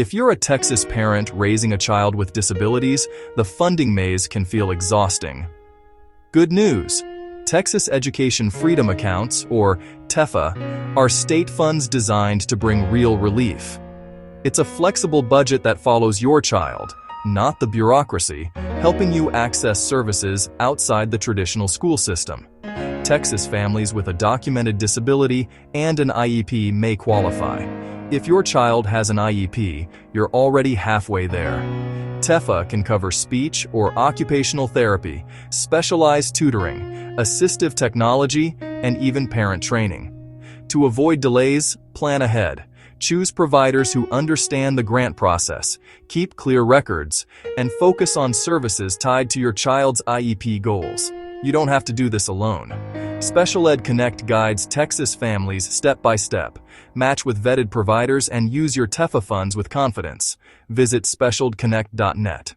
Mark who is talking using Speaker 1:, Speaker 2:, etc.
Speaker 1: If you're a Texas parent raising a child with disabilities, the funding maze can feel exhausting. Good news! Texas Education Freedom Accounts, or TEFA, are state funds designed to bring real relief. It's a flexible budget that follows your child, not the bureaucracy, helping you access services outside the traditional school system. Texas families with a documented disability and an IEP may qualify. If your child has an IEP, you're already halfway there. TEFA can cover speech or occupational therapy, specialized tutoring, assistive technology, and even parent training. To avoid delays, plan ahead. Choose providers who understand the grant process, keep clear records, and focus on services tied to your child's IEP goals. You don't have to do this alone. SpecialEd Connect guides Texas families step by step. Match with vetted providers and use your TEFA funds with confidence. Visit specialedconnect.net.